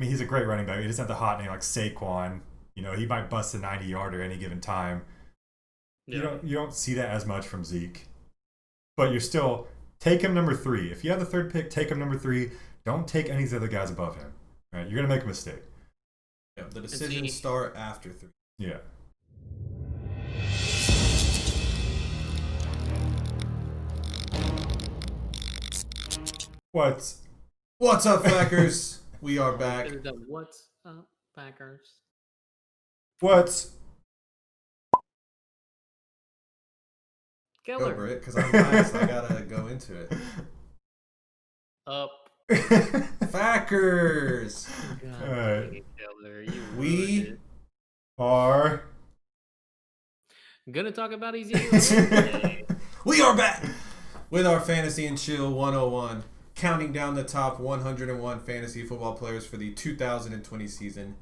I mean, he's a great running back. He doesn't have the hot name like Saquon. He might bust a 90-yarder any given time. You Yeah. don't see that as much from Zeke, but you're still take him number 3. If you have the third pick, take him number 3. Don't take any of the other guys above him. Right? You're gonna make a mistake. Yeah, the And decisions see, start after 3. Yeah. What? What's up, Fackers? We are back. there's the what's up, Packers? What? Go, Keller. Britt, because I'm biased. I gotta go into it. Up. Fackers! God, Alright. dang it, Keller. You We- ruined it. Are Gonna talk about Ezekiel Elliott today. We are back with our Fantasy and Chill 101, counting down the top 101 fantasy football players for the 2020 season.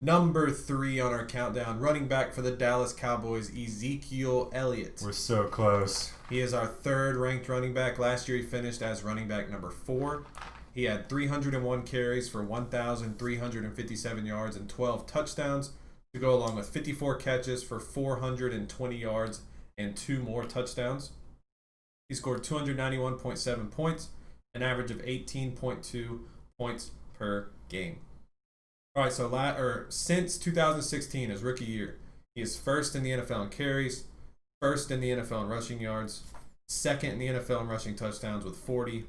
Number 3 on our countdown, running back for the Dallas Cowboys, Ezekiel Elliott. we're so close. He is our 3rd ranked running back. Last year he finished as running back number 4. He had 301 carries for 1,357 yards and 12 touchdowns to go along with 54 catches for 420 yards and 2 more touchdowns. He scored 291.7 points, an average of 18.2 points per game. All right, so since 2016, his rookie year, he is 1st in the NFL in carries, 1st in the NFL in rushing yards, 2nd in the NFL in rushing touchdowns with 40.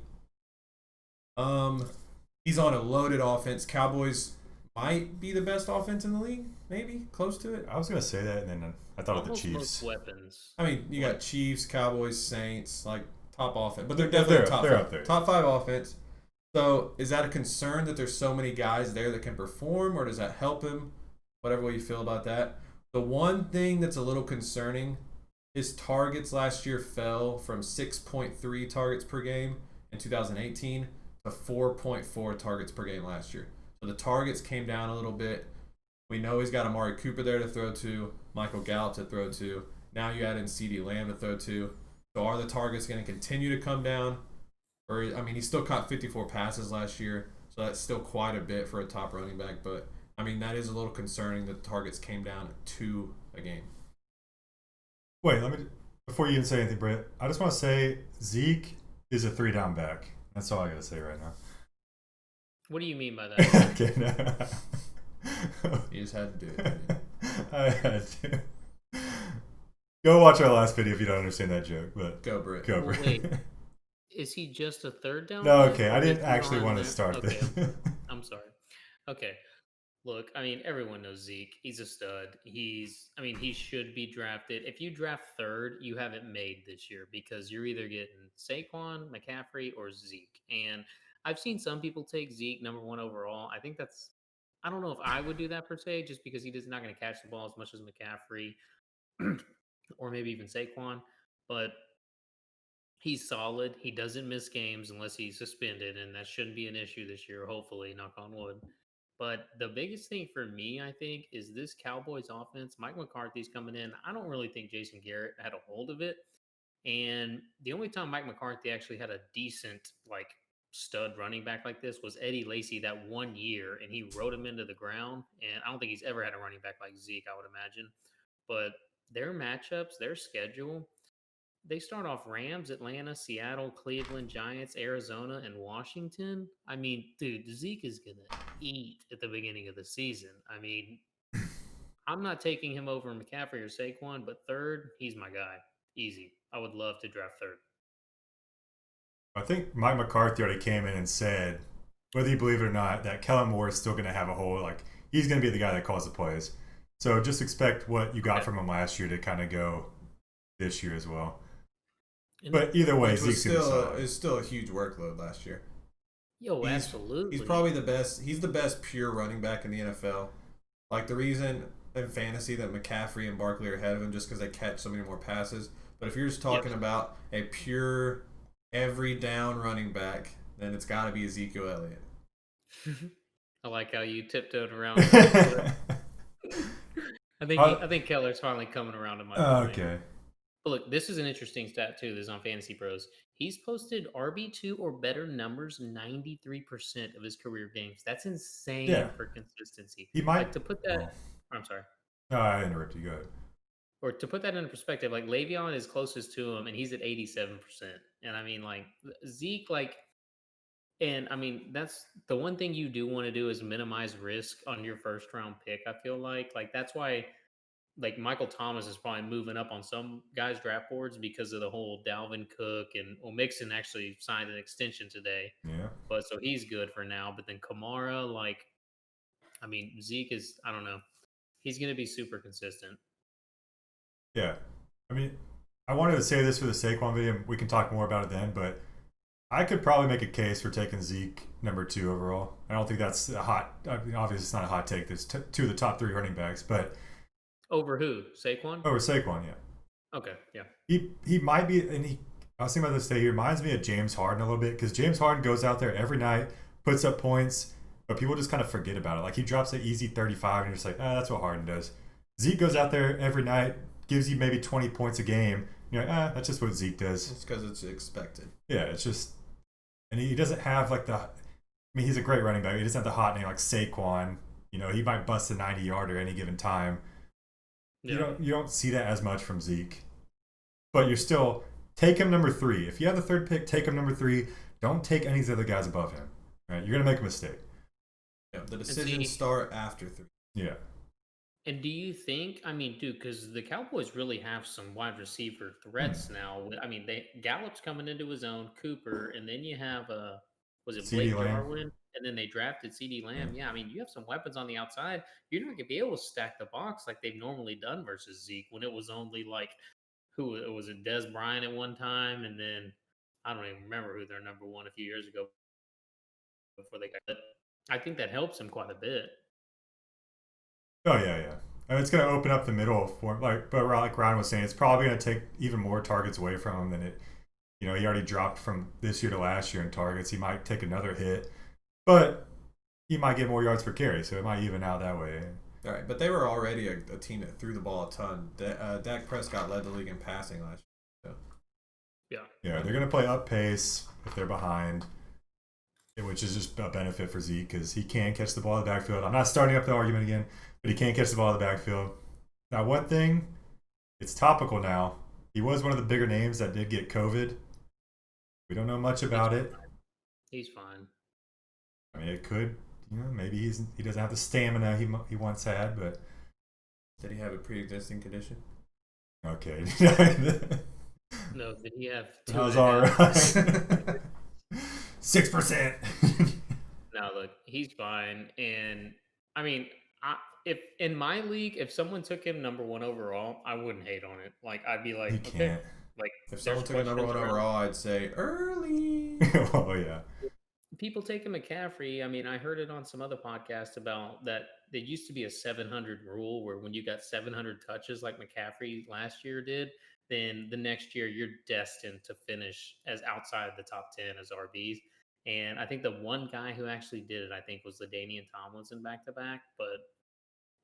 He's on a loaded offense. Cowboys might be the best offense in the league, maybe close to it. I was gonna say that, and then I thought of the Almost Chiefs. most weapons. I mean, you got Chiefs, Cowboys, Saints, like top offense, but they're They're- definitely they're up there. top 5 offense. So is that a concern that there's so many guys there that can perform, or does that help him? Whatever way you feel about that. The one thing that's a little concerning, his targets last year fell from 6.3 targets per game in 2018 to 4.4 targets per game last year. So the targets came down a little bit. We know he's got Amari Cooper there to throw to, Michael Gallup to throw to. Now you add in CeeDee Lamb to throw to. So are the targets going to continue to come down? Or, I mean, he still caught 54 passes last year, so that's still quite a bit for a top running back. But, I mean, that is a little concerning that the targets came down 2 a game. Wait, before you even say anything, Britt, I just want to say Zeke is a 3-down back. That's all I gotta say right now. What do you mean by that? Okay, no. You just had to do it. I had to. Go watch our last video if you don't understand that joke. But Go, Britt. go, Well, Britt. wait. Is he just a 3rd down? No, back, okay. or I is didn't he actually behind want to that? start Okay. this. I'm sorry. Okay. Look, I mean, everyone knows Zeke. He's a stud. He should be drafted. If you draft 3rd, you haven't made this year because you're either getting Saquon, McCaffrey, or Zeke. And I've seen some people take Zeke number 1 overall. I don't know if I would do that per se, just because he's not going to catch the ball as much as McCaffrey or maybe even Saquon. But he's solid. He doesn't miss games unless he's suspended, and that shouldn't be an issue this year, hopefully, knock on wood. But the biggest thing for me, I think, is this Cowboys offense. Mike McCarthy's coming in. I don't really think Jason Garrett had a hold of it. And the only time Mike McCarthy actually had a decent, like, stud running back like this was Eddie Lacy that 1 year, and he rode him into the ground. And I don't think he's ever had a running back like Zeke, I would imagine. But their matchups, their schedule, they start off Rams, Atlanta, Seattle, Cleveland, Giants, Arizona, and Washington. I mean, dude, Zeke is going to eat at the beginning of the season. I mean, I'm not taking him over McCaffrey or Saquon, but 3rd, he's my guy. Easy. I would love to draft 3rd. I think Mike McCarthy already came in and said, whether you believe it or not, that Kellen Moore is still going to have a whole, like, he's going to be the guy that calls the plays. So just expect what you got from him last year to kind of go this year as well. But either way, Which was Zeke's going to be still, solid. is still a huge workload last year. Absolutely. He's probably the best. He's the best pure running back in the NFL. Like, the reason in fantasy that McCaffrey and Barkley are ahead of him just because they catch so many more passes. But if you're just talking about a pure every down running back, then it's got to be Ezekiel Elliott. I like how you tiptoed around. I think Keller's finally coming around to my point. Okay. But look, this is an interesting stat too. This is on Fantasy Pros. He's posted RB2 or better numbers 93% of his career games. That's Yeah, insane for consistency. he might. Like to put that, Well, I'm sorry. no, I interrupted you. Go ahead. Or to put that into perspective, like Le'Veon is closest to him and he's at 87%. And I mean, like Zeke, like, and I mean, that's the one thing you do want to do is minimize risk on your first round pick. I feel like that's why like Michael Thomas is probably moving up on some guys' draft boards because of the whole Dalvin Cook and well, Mixon actually signed an extension today, Yeah. but so he's good for now. But then Kamara, like, I mean, Zeke is I don't know, he's going to be super consistent. Yeah. I mean, I wanted to say this for the Saquon video. We can talk more about it then, but I could probably make a case for taking Zeke number 2 overall. I don't think that's a hot. I mean, obviously, it's not a hot take. There's 2 of the top 3 running backs, but Over who? Saquon? over Saquon, yeah. Okay, yeah. He might be, and he. I was thinking about this today. He reminds me of James Harden a little bit because James Harden goes out there every night, puts up points, but people just kind of forget about it. Like he drops an easy 35, and you're just like, that's what Harden does. Zeke goes out there every night, gives you maybe 20 points a game. And you're like, that's just what Zeke does. It's because it's expected. Yeah, it's just, and he doesn't have like the. I mean, he's a great running back. He doesn't have the hot name like Saquon. You know, he might bust a 90-yarder any given time. Yeah. You don't see that as much from Zeke, but you're still take him number 3. If you have the 3rd pick, take him number 3. Don't take any of the other guys above him. Right? You're gonna make a mistake. Yeah, the decisions start after 3. Yeah. And do you think? I mean, dude, because the Cowboys really have some wide receiver threats now. I mean, Gallup's coming into his own, Cooper, and then you have was it Blake CeeDee Lamb. Jarwin? And then they drafted CeeDee Lamb. Yeah, I mean, you have some weapons on the outside. You're not gonna be able to stack the box like they've normally done versus Zeke when it was only like who it was it Des Bryant at one time, and then I don't even remember who their number 1 a few years ago before they got it. I think that helps him quite a bit. Oh yeah. And it's gonna open up the middle for but like Ryan was saying, it's probably gonna take even more targets away from him than it. You know, he already dropped from this year to last year in targets. He might take another hit, but he might get more yards per carry, so it might even out that way. All right, but they were already a team that threw the ball a ton. Dak Prescott led the league in passing last year. So. Yeah, they're gonna play up pace if they're behind, which is just a benefit for Zeke because he can catch the ball in the backfield. I'm not starting up the argument again, but he can't catch the ball in the backfield. Now, one thing, it's topical now. He was one of the bigger names that did get COVID. We don't know much about it. He's fine. I mean, it could, maybe he doesn't have the stamina he once had, but did he have a pre-existing condition? Okay. No, did he have 2? That was all right. 6%. No, look, he's fine, and I mean, if in my league, if someone took him number 1 overall, I wouldn't hate on it. Like I'd be like, He okay, can't. like if someone took a number 1 overall, I'd say early. Oh yeah. People taking McCaffrey. I mean, I heard it on some other podcast about that. There used to be a 700 rule where when you got 700 touches, like McCaffrey last year did, then the next year you're destined to finish as outside of the top 10 as RBs. And I think the one guy who actually did it, I think, was LaDainian Tomlinson back to back. But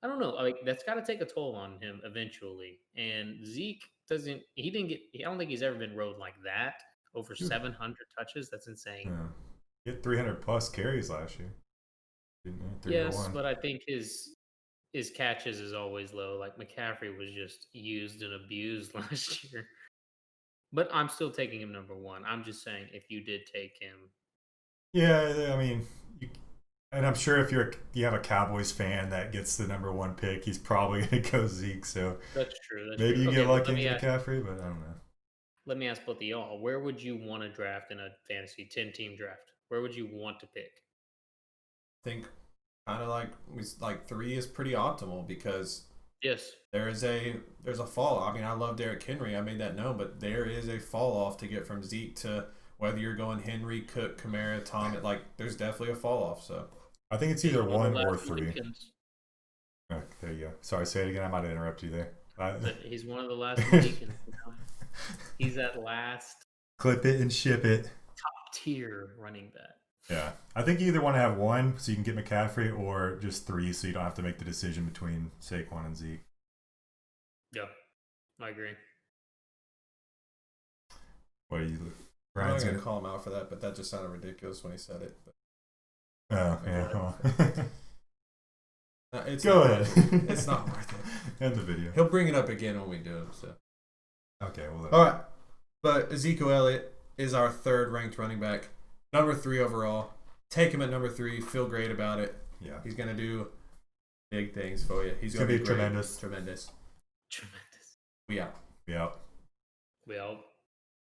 I don't know. Like that's got to take a toll on him eventually. And Zeke doesn't. He didn't get. I don't think he's ever been rode like that over 700 touches. That's insane. Yeah. He had 300 plus carries last year. Didn't he? Yes, but I think his catches is always low. Like McCaffrey was just used and abused last year. But I'm still taking him number 1. I'm just saying if you did take him. Yeah, I mean, and I'm sure if you have a Cowboys fan that gets the number 1 pick, he's probably going to go Zeke. So that's true. Maybe you get lucky in McCaffrey, but I don't know. Let me ask both of y'all: where would you want to draft in a fantasy 10-team draft? Where would you want to pick? I think kind of like 3 is pretty optimal because yes, there's a fall. I mean, I love Derrick Henry. I made that known, but there is a fall off to get from Zeke to whether you're going Henry, Cook, Kamara, Tom. There's definitely a fall off. So I think it's either 1 or 3. Oh, there you go. Sorry, say it again. I might have interrupted you there. He's one of the last Mohicans. He's that last. Clip it and ship it. Top tier running back. Yeah, I think you either want to have 1 so you can get McCaffrey, or just 3 so you don't have to make the decision between Saquon and Zeke. Yeah, I agree. What are you? I'm not Brian's gonna gonna. call him out for that, but that just sounded ridiculous when he said it. But, Oh yeah. Well. it's Go not ahead. worth it. It's not worth it. End the video. He'll bring it up again when we do it. So. Okay. Well. All right, but Ezekiel Elliott is our third ranked running back, number 3 overall. Take him at number 3. Feel great about it. Yeah. He's gonna do big things for you. He's gonna gonna be great. tremendous. Tremendous. Tremendous. We out. Yeah. We out.